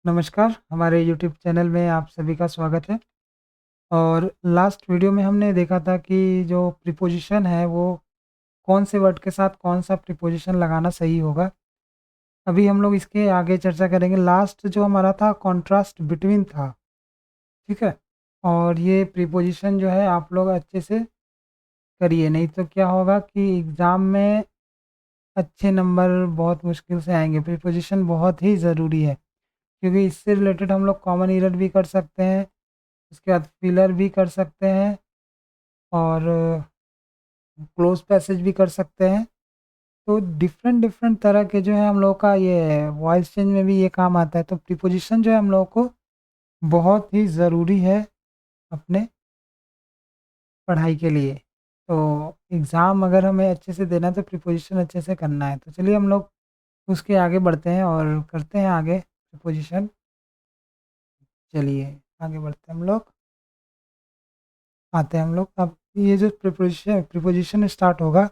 नमस्कार, हमारे YouTube channel में आप सभी का स्वागत है। और लास्ट वीडियो में हमने देखा था कि जो प्रीपोज़िशन है वो कौन से वर्ड के साथ कौन-सा प्रीपोज़िशन लगाना सही होगा। अभी हम लोग इसके आगे चर्चा करेंगे। लास्ट जो हमारा था कॉन्ट्रास्ट बिटवीन था, ठीक है? और ये प्रीपोज़िशन जो है आप लोग अच्छे से करिए, नहीं तो क्या होगा कि एग्ज़ाम में अच्छे नंबर बहुत मुश्किल से आएँगे। प्रीपोज़िशन बहुत ही ज़रूरी है, क्योंकि इससे रिलेटेड हम लोग कॉमन एरर भी कर सकते हैं, उसके बाद फिलर भी कर सकते हैं और क्लोज़ पैसेज भी कर सकते हैं। तो डिफ़रेंट डिफ़रेंट तरह के जो है हम लोगों का ये वॉइस चेंज में भी ये काम आता है। तो प्रीपोज़िशन जो है हम लोगों को बहुत ही ज़रूरी है अपने पढ़ाई के लिए। तो एग्ज़ाम अगर हमें अच्छे से देना है तो प्रीपोज़िशन अच्छे से करना है। तो चलिए हम लोग उसके आगे बढ़ते हैं और करते हैं आगे प्रीपोज़िशन। चलिए आगे बढ़ते हैं हम लोग। आते हैं हम लोग अब ये जो प्रीपोज़िशन स्टार्ट होगा,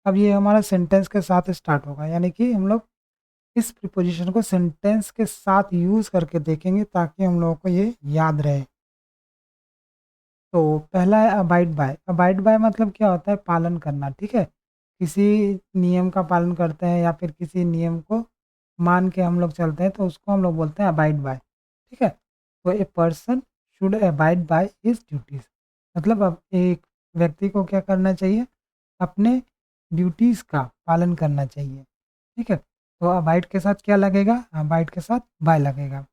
अब ये हमारा सेंटेंस के साथ स्टार्ट होगा, यानी कि हम लोग इस प्रीपोज़िशन को सेंटेंस के साथ यूज़ करके देखेंगे ताकि हम लोगों को ये याद रहे। तो पहला है अबाइड बाय। अबाइड बाय मतलब क्या होता है? पालन करना, ठीक है? किसी नियम का पालन करते हैं या फिर किसी नियम को मान के हम लोग चलते हैं तो उसको हम लोग बोलते हैं अबाइड बाय, ठीक है? तो a person should abide by his duties, मतलब अब एक व्यक्ति को क्या करना चाहिए? अपने ड्यूटीज़ का पालन करना चाहिए, ठीक है? तो अबाइड के साथ क्या लगेगा? अबाइड के साथ बाय लगेगा।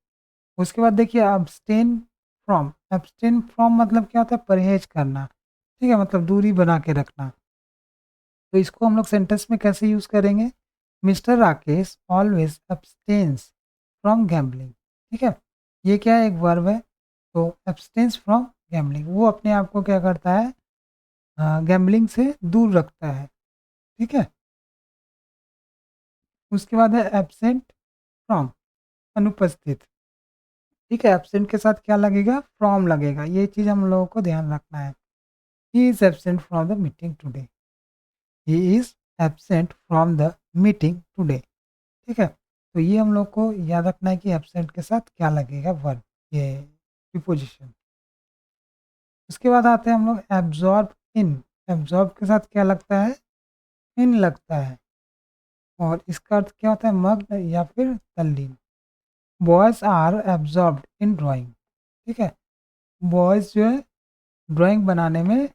उसके बाद देखिए एब्सटेन फ्रॉम मतलब क्या होता है? परहेज़ करना, ठीक है? मतलब दूरी बना के रखना। तो इसको हम लोग सेंटेंस में कैसे यूज़ करेंगे? Mister Rakesh always abstains from gambling, ठीक है? ये क्या है? एक वर्ब है। तो एब्सटेन्स फ्रॉम गैम्बलिंग, वो अपने आप को क्या करता है? गैम्बलिंग से दूर रखता है, ठीक है? उसके बाद है एब्सेंट फ्रॉम, अनुपस्थित, ठीक है? एब्सेंट के साथ क्या लगेगा? फ्रॉम लगेगा। ये चीज़ हम लोगों को ध्यान रखना है। He is absent from the meeting today. He is absent from the meeting today, ठीक है? तो ये हम लोग को याद रखना है कि एब्सेंट के साथ क्या लगेगा? वर्ब, ये प्रीपोज़िशन। उसके बाद आते हैं हम लोग एब्ज़ॉर्ब इन। एब्ज़ॉर्ब के साथ क्या लगता है? इन लगता है और इसका अर्थ क्या होता है? मग्न या फिर तल्लीन। बॉयज़ आर एब्ज़ॉर्ब्ड इन ड्राइंग, ठीक है? बॉयज़ जो है ड्राइंग बनाने में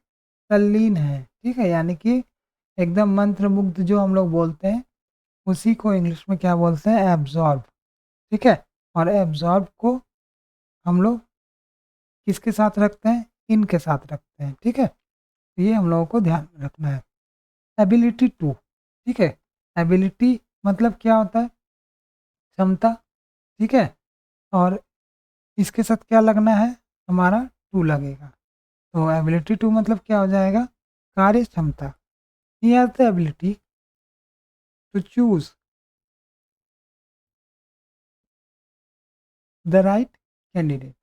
तल्लीन हैं, ठीक है? यानी कि एकदम मंत्रमुग्ध जो हम लोग बोलते हैं, उसी को इंग्लिश में क्या बोलते हैं? एब्ज़ॉर्ब, ठीक है? और एब्ज़ॉर्ब को हम लोग किसके साथ रखते हैं? इन के साथ रखते हैं, ठीक है? तो ये हम लोगों को ध्यान में रखना है। एबिलिटी टू, ठीक है? एबिलिटी मतलब क्या होता है? क्षमता, ठीक है? और इसके साथ क्या लगना है? हमारा टू लगेगा। तो एबिलिटी टू मतलब क्या हो जाएगा? कार्य क्षमता। He has the ability to choose the right candidate.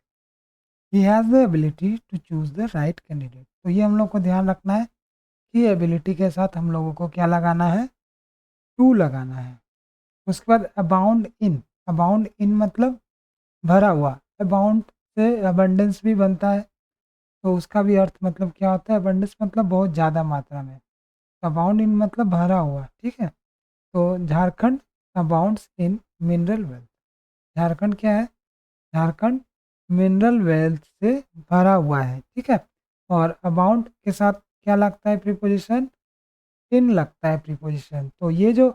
He has the ability to choose the right candidate. तो ये हम लोग को ध्यान रखना है कि एबिलिटी के साथ हम लोगों को क्या लगाना है? टू लगाना है। उसके बाद अबाउंड इन। अबाउंड इन मतलब भरा हुआ। अबाउंड से अबंडेंस भी बनता है, तो उसका भी अर्थ मतलब क्या होता है? अबंडेंस मतलब बहुत ज़्यादा मात्रा में। अबाउंड इन मतलब भरा हुआ, ठीक है? तो Jharkhand abounds in mineral wealth. Jharkhand क्या है? झारखंड मिनरल वेल्थ से भरा हुआ है, ठीक है? और अबाउंड के साथ क्या लगता है प्रीपोजिशन? इन लगता है प्रीपोजिशन। तो ये जो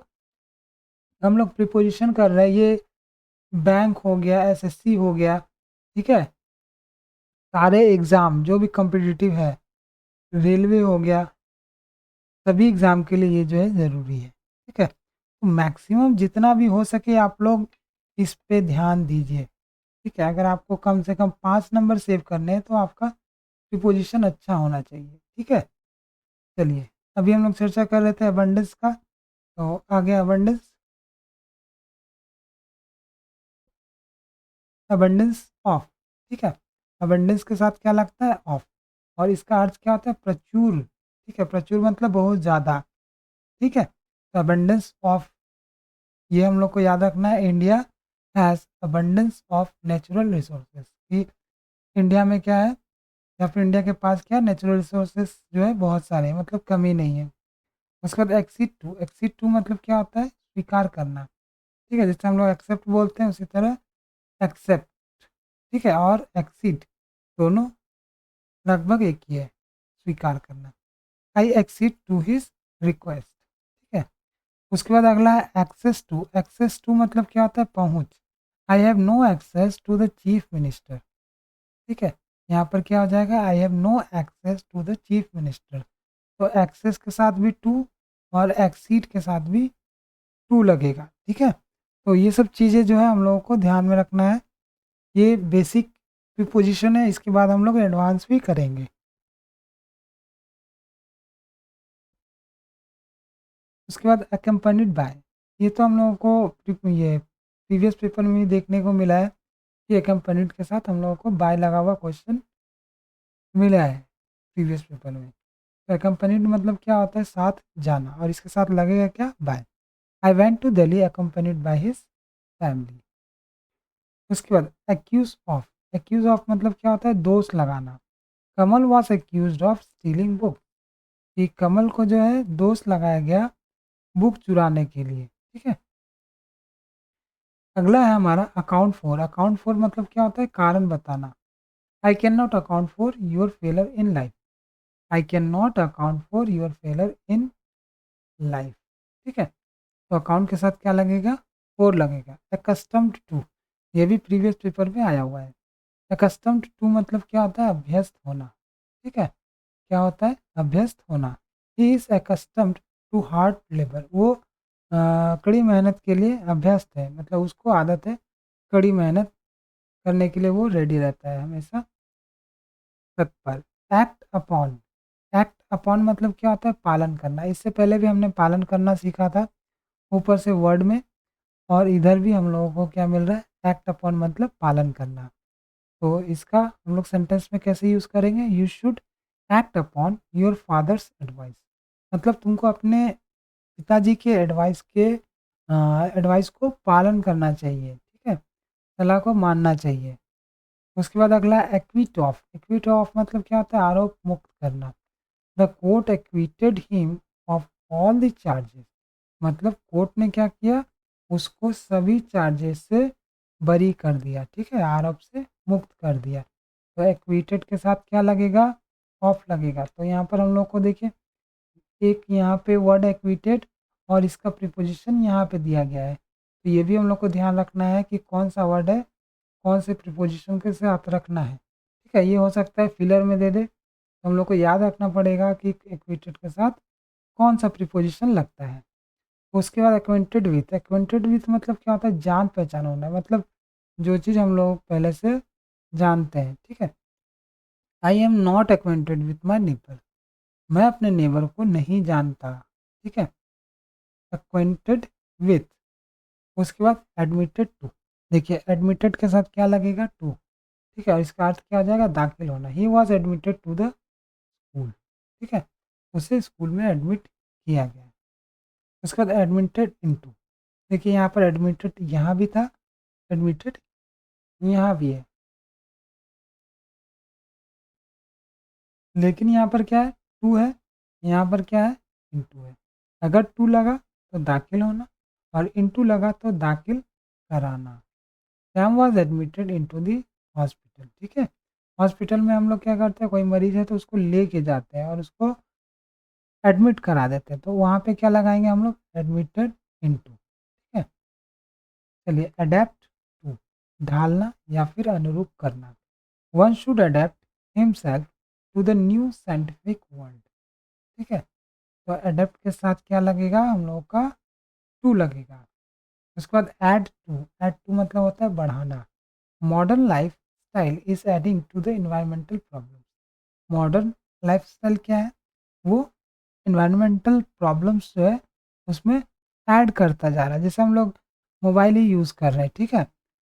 हम लोग प्रीपोजिशन कर रहे हैं, ये बैंक हो गया, एसएससी हो गया, ठीक है? सारे एग्ज़ाम जो भी कॉम्पिटिटिव है, रेलवे हो गया, सभी एग्ज़ाम के लिए ये जो है ज़रूरी है, ठीक है? तो मैक्सिमम जितना भी हो सके आप लोग इस पे ध्यान दीजिए, ठीक है? अगर आपको कम से कम 5 नंबर सेव करने हैं तो आपका प्रीपोजिशन अच्छा होना चाहिए, ठीक है? चलिए, अभी हम लोग चर्चा कर रहे थे अबंडेंस का, तो आगे अबंडेंस। अबंडेंस ऑफ, ठीक है? अबंडेंस के साथ क्या लगता है? ऑफ। और इसका अर्थ क्या होता है? प्रचुर, ठीक है? प्रचुर मतलब बहुत ज़्यादा, ठीक है? तो अबंडेंस ऑफ, ये हम लोग को याद रखना है। India has abundance of natural resources, कि इंडिया में क्या है, या फिर इंडिया के पास क्या है, नेचुरल रिसोर्सेज जो है बहुत सारे हैं, मतलब कमी नहीं है। उसके बाद एक्सीड टू मतलब क्या होता है, स्वीकार करना। ठीक है, जैसे हम लोग एक्सेप्ट बोलते हैं उसी तरह एक्सेप्ट। ठीक है, और एक्सीड दोनों लगभग एक ही है, स्वीकार करना। I accede to his request. ठीक है, उसके बाद अगला है एक्सेस टू। एक्सेस टू मतलब क्या होता है, पहुंच। I have no access to the chief minister. ठीक है, यहाँ पर क्या हो जाएगा, I have no access to the chief minister. तो एक्सेस के साथ भी टू और एक्सीड के साथ भी टू लगेगा। ठीक है, तो ये सब चीज़ें जो है हम लोगों को ध्यान में रखना है। ये बेसिक प्रीपोजिशन है, इसके बाद हम लोग एडवांस भी करेंगे। उसके बाद अकम्पनीड बाय, ये तो हम लोगों को ये प्रीवियस पेपर में भी देखने को मिला है कि अकम्पनीड के साथ हम लोगों को बाय लगा हुआ क्वेश्चन मिला है प्रीवियस पेपर में। तो अकम्पनीड मतलब क्या होता है, साथ जाना, और इसके साथ लगेगा क्या, by. I went to Delhi accompanied by his family. उसके बाद एक्यूज ऑफ मतलब क्या होता है, दोष लगाना। Kamal was accuse of stealing book, कि कमल को जो है दोष लगाया गया बुक चुराने के लिए। ठीक है, अगला है हमारा अकाउंट फॉर। अकाउंट फॉर मतलब क्या होता है, कारण बताना। I can not account for your failure in life. I can not account for your failure in life. ठीक है, तो अकाउंट के साथ क्या लगेगा, फॉर लगेगा। एकस्टम्ड टू, ये भी प्रीवियस पेपर में आया हुआ है। एकस्टम्ड टू मतलब क्या होता है, अभ्यस्त होना। ठीक है, क्या होता है, अभ्यस्त होना। He is accustomed to hard labour, वो कड़ी मेहनत के लिए अभ्यस्त है, मतलब उसको आदत है कड़ी मेहनत करने के लिए, वो रेडी रहता है हमेशा तत्पर। एक्ट अपॉन, एक्ट अपॉन मतलब क्या होता है, पालन करना। इससे पहले भी हमने पालन करना सीखा था ऊपर से वर्ड में, और इधर भी हम लोगों को क्या मिल रहा है, एक्ट अपॉन मतलब पालन करना। तो इसका हम लोग सेंटेंस में कैसे यूज़ करेंगे, you should act upon your fathers advice, मतलब तुमको अपने पिताजी के एडवाइस को पालन करना चाहिए। ठीक है, सलाह को मानना चाहिए। उसके बाद अगला एक्विट ऑफ। एक्विट ऑफ मतलब क्या होता है, आरोप मुक्त करना। The court acquitted him of all the charges, मतलब कोर्ट ने क्या किया, उसको सभी चार्जेस से बरी कर दिया। ठीक है, आरोप से मुक्त कर दिया। तो एक्विटेड के साथ क्या लगेगा, ऑफ लगेगा। तो यहाँ पर हम लोग को देखिए, एक यहाँ पे वर्ड एक्विटेड और इसका प्रीपोजिशन यहाँ पे दिया गया है, तो ये भी हम लोग को ध्यान रखना है कि कौन सा वर्ड है, कौन से प्रीपोजिशन के साथ रखना है। ठीक है, ये हो सकता है फिलर में दे दे, तो हम लोग को याद रखना पड़ेगा कि एक्विटेड के साथ कौन सा प्रीपोजिशन लगता है। उसके बाद एक्वेंटेड विथ मतलब क्या होता है, जान पहचान होना, मतलब जो चीज़ हम लोग पहले से जानते हैं। ठीक है, आई am not acquainted with my neighbour, मैं अपने नेबर को नहीं जानता। ठीक है, एक्वेंटेड विथ। उसके बाद एडमिटेड टू, देखिए एडमिटेड के साथ क्या लगेगा, टू। ठीक है, और इसका अर्थ क्या हो जाएगा, दाखिल होना। He was admitted to the school. ठीक है, उसे स्कूल में एडमिट किया गया। उसके बाद एडमिटेड इनटू, देखिए यहाँ पर एडमिटेड यहाँ भी था, एडमिटेड यहाँ भी है, लेकिन यहाँ पर क्या है, टू है, यहाँ पर क्या है, इनटू है। अगर टू लगा तो दाखिल होना, और इनटू लगा तो दाखिल कराना। Sam was admitted into the hospital. ठीक है, हॉस्पिटल में हम लोग क्या करते हैं, कोई मरीज है तो उसको लेके जाते हैं और उसको एडमिट करा देते हैं, तो वहाँ पे क्या लगाएंगे हम लोग, एडमिटेड इनटू। ठीक है, चलिए अडेप्ट टू, ढालना या फिर अनुरूप करना। One should adapt himself to the new scientific world. ठीक है, तो अडेप्ट के साथ क्या लगेगा, हम लोगों का टू लगेगा। उसके बाद ऐड टू मतलब होता है बढ़ाना। Modern life style is adding to the environmental problem. Modern life style क्या है, वो इन्वायरमेंटल प्रॉब्लम्स जो है उसमें ऐड करता जा रहा है। जैसे हम लोग मोबाइल ही यूज़ कर रहे हैं, ठीक है,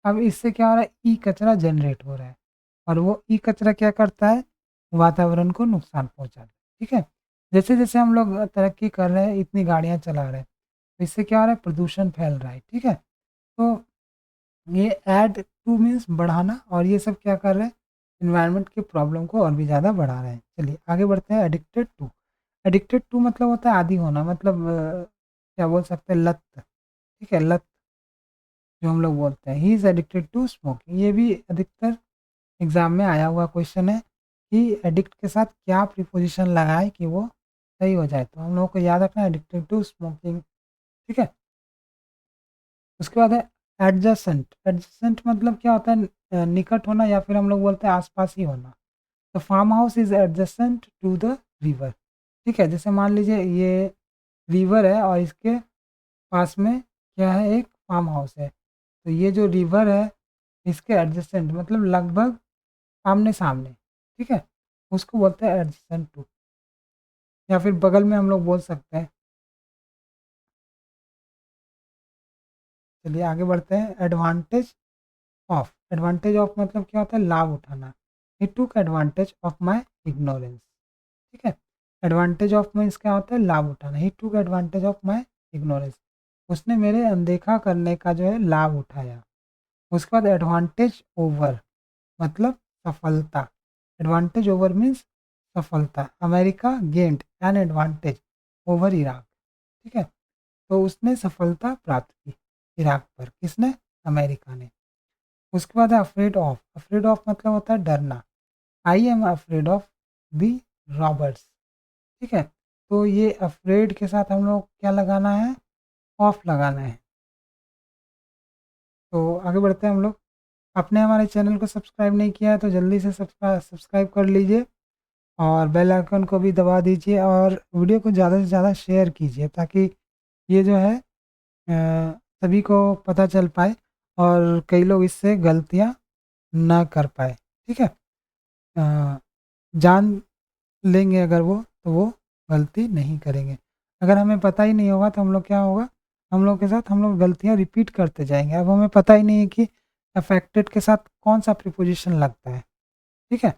अब इससे क्या हो रहा है, ई कचरा जनरेट हो रहा है, और वो ई कचरा क्या करता है, वातावरण को नुकसान पहुंचाता है। ठीक है, जैसे जैसे हम लोग तरक्की कर रहे हैं, इतनी गाड़ियां चला रहे हैं, तो इससे क्या हो रहा है, प्रदूषण फैल रहा है। ठीक है, तो ये ऐड टू मीन्स बढ़ाना, और ये सब क्या कर रहे हैं, इन्वायरमेंट की प्रॉब्लम को और भी ज़्यादा बढ़ा रहे हैं। चलिए आगे बढ़ते हैं। एडिक्टेड टू, एडिक्टेड टू मतलब होता है आदी होना, मतलब क्या बोल सकते हैं, लत। ठीक है, लत जो हम लोग बोलते हैं। He is addicted to smoking, ये भी अधिकतर एग्जाम में आया हुआ क्वेश्चन है कि एडिक्ट के साथ क्या प्रीपोजिशन लगाए कि वो सही हो जाए। तो हम लोगों को याद रखना है एडिक्टेड टू स्मोकिंग। ठीक है, उसके बाद है एडजेसेंट। एडजेसेंट मतलब क्या होता है, निकट होना, या फिर हम लोग बोलते हैं आसपास ही होना। तो farm house is adjacent to the river. ठीक है, जैसे मान लीजिए ये रिवर है और इसके पास में क्या है, एक फार्म हाउस है। तो ये जो रिवर है इसके एडजेसेंट मतलब लगभग आमने सामने। ठीक है, उसको बोलते हैं एडजेसेंट टू, या फिर बगल में हम लोग बोल सकते हैं। चलिए आगे बढ़ते हैं। एडवांटेज ऑफ, एडवांटेज ऑफ मतलब क्या होता है, लाभ उठाना। ही टूक एडवांटेज ऑफ माई इग्नोरेंस। ठीक है, एडवांटेज ऑफ मीन्स क्या होता है, लाभ उठाना। ही टूक एडवांटेज ऑफ माई इग्नोरेंस, उसने मेरे अनदेखा करने का जो है लाभ उठाया। उसके बाद एडवांटेज ओवर मतलब सफलता। एडवांटेज ओवर मीन्स सफलता। America gained an advantage over Iraq. ठीक है, तो उसने सफलता प्राप्त की इराक पर, किसने, अमेरिका ने। उसके बाद है अफ्रेड ऑफ। अफ्रेड ऑफ मतलब होता है डरना। I am afraid of the Roberts. ठीक है, तो ये अफ्रेड के साथ हम लोग क्या लगाना है, ऑफ लगाना है। तो आगे बढ़ते हैं हम लोग। आपने हमारे चैनल को सब्सक्राइब नहीं किया है तो जल्दी से सब्सक्राइब कर लीजिए, और बेल आइकन को भी दबा दीजिए, और वीडियो को ज़्यादा से ज़्यादा शेयर कीजिए, ताकि ये जो है सभी को पता चल पाए और कई लोग इससे गलतियाँ ना कर पाए। ठीक है, अ, जान लेंगे अगर वो, तो वो गलती नहीं करेंगे। अगर हमें पता ही नहीं होगा तो हम लोग क्या होगा, हम लोग के साथ हम लोग गलतियाँ रिपीट करते जाएंगे। अब हमें पता ही नहीं है कि अफेक्टेड के साथ कौन सा प्रीपोजिशन लगता है। ठीक है,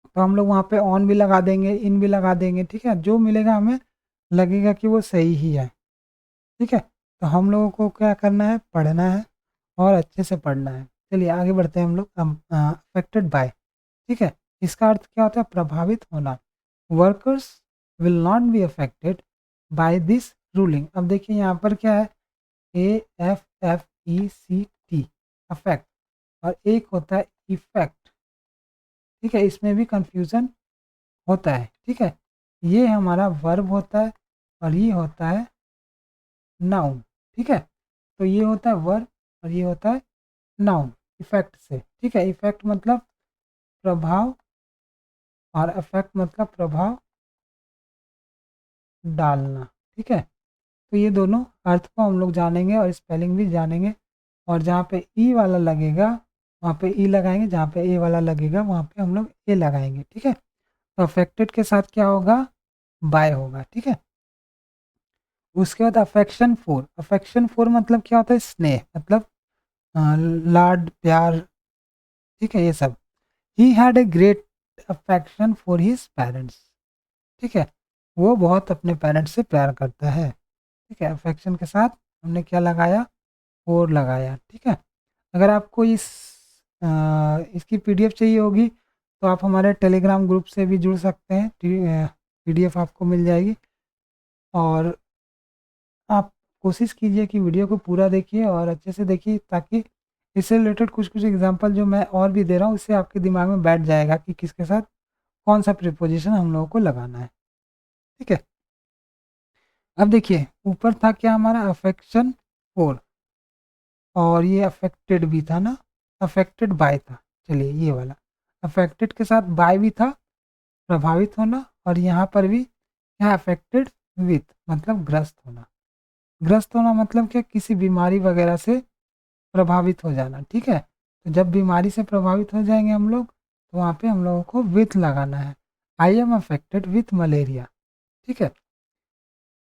तो हम लोग वहाँ पे ऑन भी लगा देंगे, इन भी लगा देंगे। ठीक है, जो मिलेगा हमें लगेगा कि वो सही ही है। ठीक है, तो हम लोगों को क्या करना है, पढ़ना है और अच्छे से पढ़ना है। चलिए आगे बढ़ते हैं हम लोग। अफेक्टेड बाय, ठीक है, इसका अर्थ क्या होता है, प्रभावित होना। Workers will not be affected by this ruling. अब देखिए यहाँ पर क्या है, AFFECT, अफेक्ट, और एक होता है इफेक्ट। ठीक है, इसमें भी कंफ्यूजन होता है। ठीक है, ये हमारा वर्ब होता है और ये होता है नाउन। ठीक है, तो ये होता है वर्ब और ये होता है नाउन इफेक्ट से। ठीक है, इफेक्ट मतलब प्रभाव और अफेक्ट मतलब प्रभाव डालना। ठीक है, तो ये दोनों अर्थ को हम लोग जानेंगे और स्पेलिंग भी जानेंगे। और जहाँ पे ई वाला लगेगा वहाँ पे ई लगाएंगे, जहाँ पे ए वाला लगेगा वहाँ पे हम लोग ए लगाएंगे। ठीक है, तो अफेक्टेड के साथ क्या होगा, बाय होगा। ठीक है, उसके बाद अफेक्शन फोर। अफेक्शन फोर मतलब क्या होता है, स्नेह मतलब लाड प्यार। ठीक है, ये सब। He had a great affection for his parents. ठीक है, वो बहुत अपने पेरेंट्स से प्यार करता है। ठीक है, अफेक्शन के साथ हमने क्या लगाया, फोर लगाया। ठीक है, अगर आपको इसकी पीडीएफ चाहिए होगी तो आप हमारे टेलीग्राम ग्रुप से भी जुड़ सकते हैं। पीडीएफ आपको मिल जाएगी, और आप कोशिश कीजिए कि वीडियो को पूरा देखिए और अच्छे से देखिए, ताकि इससे रिलेटेड कुछ कुछ एग्जांपल जो मैं और भी दे रहा हूँ इससे आपके दिमाग में बैठ जाएगा कि किसके साथ कौन सा प्रीपोजिशन हम लोगों को लगाना है। ठीक है, अब देखिए ऊपर था क्या हमारा, अफेक्शन फोर, और ये अफेक्टेड भी था ना, अफेक्टेड बाय था। चलिए ये वाला अफेक्टेड के साथ बाय भी था, प्रभावित होना, और यहाँ पर भी क्या, अफेक्टेड विथ मतलब ग्रस्त होना। ग्रस्त होना मतलब क्या, किसी बीमारी वगैरह से प्रभावित हो जाना। ठीक है, तो जब बीमारी से प्रभावित हो जाएंगे हम लोग तो वहाँ पे हम लोगों को विथ लगाना है। I am affected with malaria. ठीक है,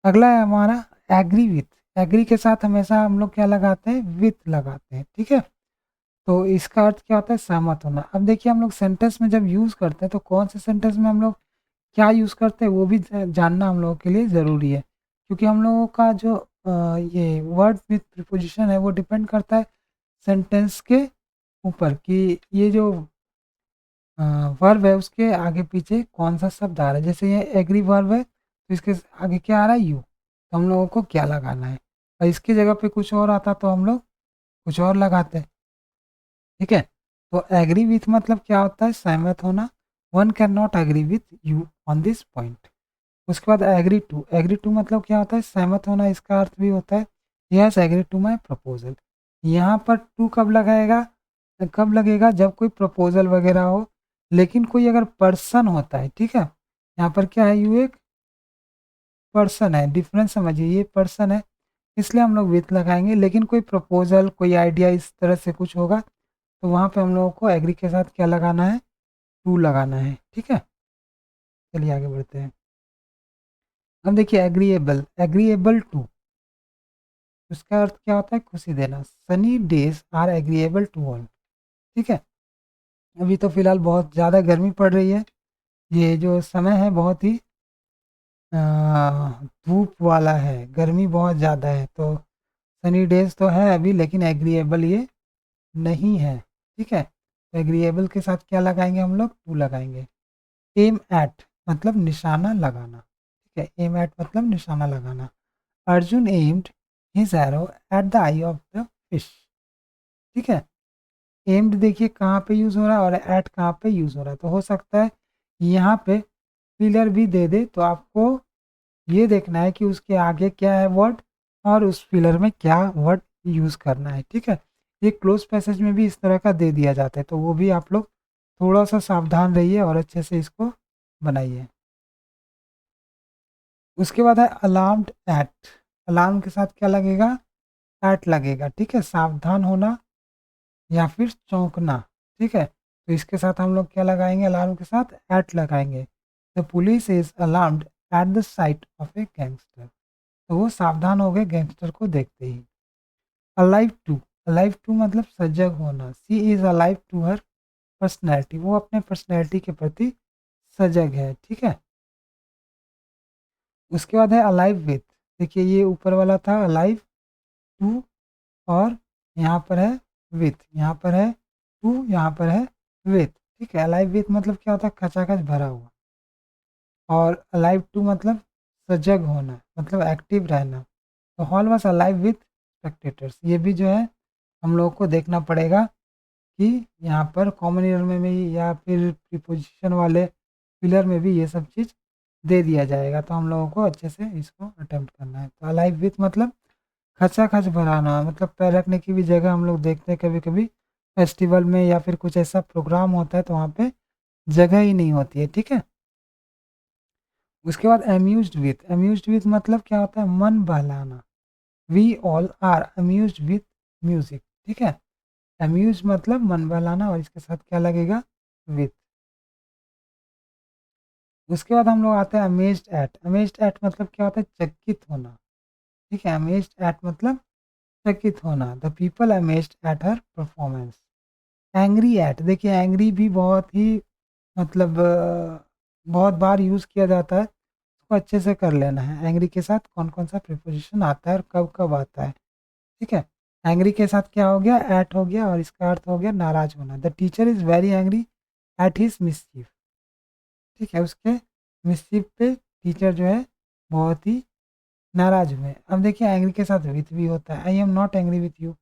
अगला है हमारा एग्री विथ। एग्री के साथ हमेशा हम लोग क्या लगाते हैं, विथ लगाते हैं। ठीक है, तो इसका अर्थ क्या होता है, सहमत होना। अब देखिए हम लोग सेंटेंस में जब यूज़ करते हैं तो कौन से सेंटेंस में हम लोग क्या यूज़ करते हैं वो भी जानना हम लोगों के लिए ज़रूरी है, क्योंकि हम लोगों का जो ये वर्ड विथ प्रीपोजिशन है वो डिपेंड करता है सेंटेंस के ऊपर कि ये जो वर्ब है उसके आगे पीछे कौन सा शब्द आ रहा है। जैसे ये एग्री वर्ब है तो इसके आगे क्या आ रहा है, यू, तो हम लोगों को क्या लगाना है। और इसकी जगह पे कुछ और आता तो हम लोग कुछ और लगाते हैं। ठीक है, तो एग्री विथ मतलब क्या होता है, सहमत होना। One can not agree with you on this point. उसके बाद एग्री टू मतलब क्या होता है, सहमत होना। इसका अर्थ भी होता है yes agree to my proposal. यहाँ पर टू कब लगाएगा, कब लगेगा, जब कोई प्रपोजल वगैरह हो। लेकिन कोई अगर पर्सन होता है, ठीक है, यहाँ पर क्या है, यू एक पर्सन है, डिफरेंस समझिए, ये पर्सन है इसलिए हम लोग विथ लगाएंगे। लेकिन कोई प्रपोजल, कोई आइडिया इस तरह से कुछ होगा तो वहाँ पे हम लोगों को एग्री के साथ क्या लगाना है, टू लगाना है। ठीक है, चलिए आगे बढ़ते हैं। अब देखिए एग्रीएबल, एग्रीएबल टू, उसका अर्थ क्या होता है, खुशी देना। Sunny days are agreeable to all. ठीक है, अभी तो फिलहाल बहुत ज़्यादा गर्मी पड़ रही है, ये जो समय है बहुत ही अ, धूप वाला है, गर्मी बहुत ज़्यादा है, तो सनी डेज तो है अभी लेकिन एग्रीएबल ये नहीं है। ठीक है, तो एग्रीएबल के साथ क्या लगाएंगे हम लोग, टू लगाएंगे। एम एट मतलब निशाना लगाना। ठीक है, एम एट मतलब निशाना लगाना। Arjun aimed his arrow at the I of the fish. ठीक है, एम्ड देखिए कहाँ पे यूज़ हो रहा है और एट कहाँ पे यूज़ हो रहा है। तो हो सकता है यहाँ पे फिलर भी दे दे, तो आपको ये देखना है कि उसके आगे क्या है वर्ड और उस फिलर में क्या वर्ड यूज़ करना है। ठीक है, ये क्लोज पैसेज में भी इस तरह का दे दिया जाता है, तो वो भी आप लोग थोड़ा सा सावधान रहिए और अच्छे से इसको बनाइए। उसके बाद है अलार्म्ड एट, अलार्म के साथ क्या लगेगा, एट लगेगा। ठीक है, सावधान होना या फिर चौंकना। ठीक है, तो इसके साथ हम लोग क्या लगाएंगे, अलार्म के साथ एट लगाएंगे। The police is alarmed at the sight of a gangster, तो वो सावधान हो गए गैंगस्टर को देखते ही। अलाइव टू, अलाइव टू मतलब सजग होना। She is alive to her personality, वो अपने पर्सनैलिटी के प्रति सजग है। ठीक है, उसके बाद है अलाइव विथ। देखिए ये ऊपर वाला था अलाइव टू और यहाँ पर है विथ, यहाँ पर है टू, यहाँ पर है विथ। ठीक है, अलाइव विथ मतलब क्या होता है, खचाखच भरा हुआ। और अलाइव टू मतलब सजग होना, मतलब एक्टिव रहना। तो hall was alive with spectators, ये भी जो है हम लोगों को देखना पड़ेगा कि यहाँ पर कॉमन ईयर में भी या फिर प्रीपोजिशन वाले फिलर में भी ये सब चीज़ दे दिया जाएगा, तो हम लोगों को अच्छे से इसको अटेम्प्ट करना है। तो अलाइव विथ मतलब खचा खच भराना, मतलब पैर रखने की भी जगह हम लोग देखते हैं कभी कभी फेस्टिवल में या फिर कुछ ऐसा प्रोग्राम होता है तो वहाँ पे जगह ही नहीं होती है। ठीक है, उसके बाद अम्यूज्ड विथ मतलब क्या होता है, मन बहलाना। We all are amused with music. ठीक है, अम्यूज मतलब मन बहलाना और इसके साथ क्या लगेगा, विथ। उसके बाद हम लोग आते हैं अमेज्ड एट, अमेज्ड एट मतलब क्या होता है, चकित होना। ठीक है, अमेज्ड एट मतलब चकित होना। The people amazed at her performance. Angry at, देखिए एंग्री भी बहुत ही मतलब बहुत बार यूज़ किया जाता है, उसको अच्छे से कर लेना है। एंग्री के साथ कौन कौन सा प्रीपोजिशन आता है और कब कब आता है। ठीक है, एंग्री के साथ क्या हो गया, एट हो गया और इसका अर्थ हो गया नाराज होना। The teacher is very angry at his mischief. ठीक है, उसके मिसचीफ पे टीचर जो है बहुत ही नाराज हुए। अब देखिए एंग्री के साथ विथ भी होता है, आई am not angry with you.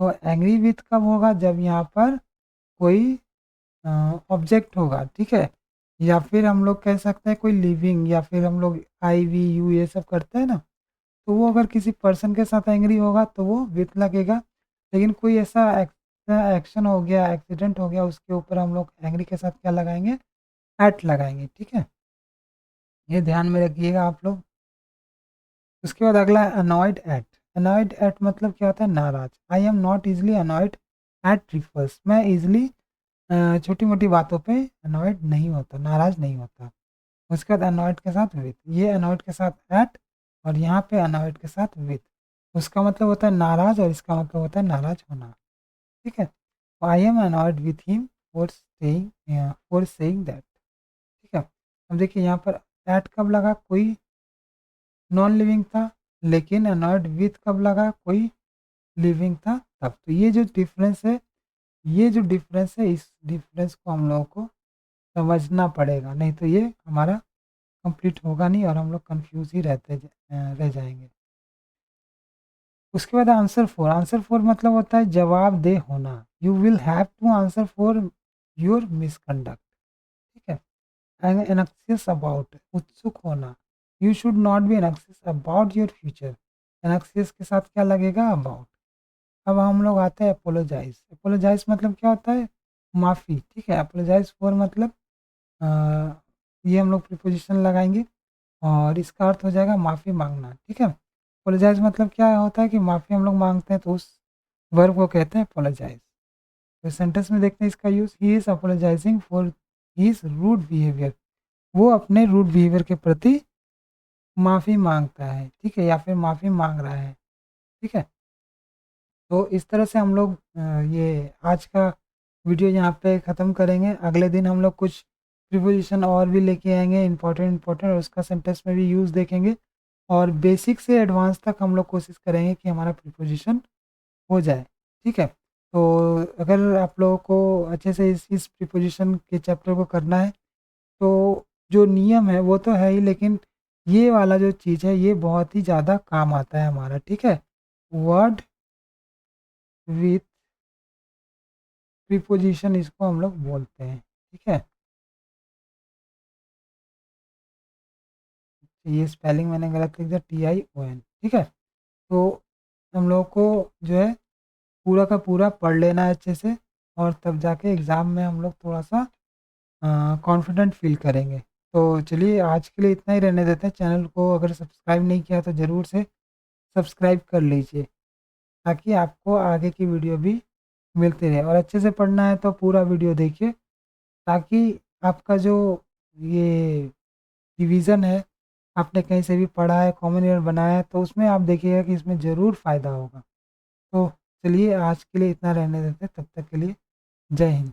तो एंग्री विथ कब होगा, जब यहाँ पर कोई ऑब्जेक्ट होगा। ठीक है, या फिर हम लोग कह सकते हैं कोई लिविंग, या फिर हम लोग आई वी यू ये सब करते हैं ना, तो वो अगर किसी पर्सन के साथ एंग्री होगा तो वो विथ लगेगा। लेकिन कोई ऐसा एक्शन हो गया, एक्सीडेंट हो गया, उसके ऊपर हम लोग एंग्री के साथ क्या लगाएंगे, एट लगाएंगे। ठीक है, ये ध्यान में रखिएगा आप लोग। उसके बाद अगला है अनॉयड एट, अनॉयड एट मतलब क्या होता है, नाराज। I am not easily annoyed at trifles, मैं इजली छोटी मोटी बातों पे अनॉयड नहीं होता, नाराज नहीं होता। उसके बाद अनॉयड के साथ विथ, ये अनॉयड के साथ एट और यहाँ पे अनॉयड के साथ विथ। उसका मतलब होता है नाराज और इसका मतलब होता है नाराज होना। ठीक है, I am annoyed with him for saying that. ठीक है, अब देखिए यहाँ पर एट कब लगा, कोई नॉन लिविंग था। लेकिन अनॉयड विथ कब लगा, कोई लिविंग था। तब। तो ये जो डिफरेंस है, ये जो डिफरेंस है, इस डिफरेंस को हम लोगों को समझना पड़ेगा, नहीं तो ये हमारा कंप्लीट होगा नहीं और हम लोग कंफ्यूज ही रह जाएंगे। उसके बाद आंसर फोर। आंसर फोर मतलब होता है जवाबदेह होना। You will have to answer for your misconduct. ठीक है। एनक्सियस अबाउट, उत्सुक होना। You should not be anxious about your future. Anxious के साथ क्या लगेगा? अबाउट। अब हम लोग आते हैं अपोलोजाइज। अपोलोजाइज मतलब क्या होता है? माफ़ी। ठीक है। अपोलोजाइज फॉर मतलब अ, ये हम लोग प्रीपोजिशन लगाएंगे और इसका अर्थ हो जाएगा माफ़ी मांगना। ठीक है। अपोलोजाइज मतलब क्या होता है कि माफ़ी हम लोग मांगते हैं, तो उस वर्ब को कहते हैं अपोलोजाइज। तो सेंटेंस में देखते हैं इसका use. He is apologising for his rude behaviour. वो अपने रूड बिहेवियर के प्रति माफ़ी मांगता है। ठीक है, या फिर माफ़ी मांग रहा है। ठीक है। तो इस तरह से हम लोग ये आज का वीडियो यहाँ पे ख़त्म करेंगे। अगले दिन हम लोग कुछ प्रीपोजिशन और भी लेके आएंगे, इंपॉर्टेंट इंपॉर्टेंट, और उसका सेंटेंस में भी यूज़ देखेंगे। और बेसिक से एडवांस तक हम लोग कोशिश करेंगे कि हमारा प्रीपोजिशन हो जाए। ठीक है। तो अगर आप लोगों को अच्छे से इस प्रीपोजिशन के चैप्टर को करना है, तो जो नियम है वो तो है ही, लेकिन ये वाला जो चीज़ है ये बहुत ही ज़्यादा काम आता है हमारा। ठीक है। वर्ड विथ प्रीपोजिशन इसको हम लोग बोलते हैं। ठीक है। ये स्पेलिंग मैंने गलत लिख दिया, TION। ठीक है। तो हम लोग को जो है पूरा का पूरा पढ़ लेना है अच्छे से, और तब जाके एग्ज़ाम में हम लोग थोड़ा सा कॉन्फिडेंट फील करेंगे। तो चलिए आज के लिए इतना ही रहने देते हैं। चैनल को अगर सब्सक्राइब नहीं किया तो ज़रूर से सब्सक्राइब कर लीजिए, ताकि आपको आगे की वीडियो भी मिलती रहे। और अच्छे से पढ़ना है तो पूरा वीडियो देखिए, ताकि आपका जो ये रिवीजन है, आपने कहीं से भी पढ़ा है, कॉमन ईयर बनाया है, तो उसमें आप देखिएगा कि इसमें ज़रूर फ़ायदा होगा। तो चलिए आज के लिए इतना रहने देते हैं, तब तक के लिए जय हिंद।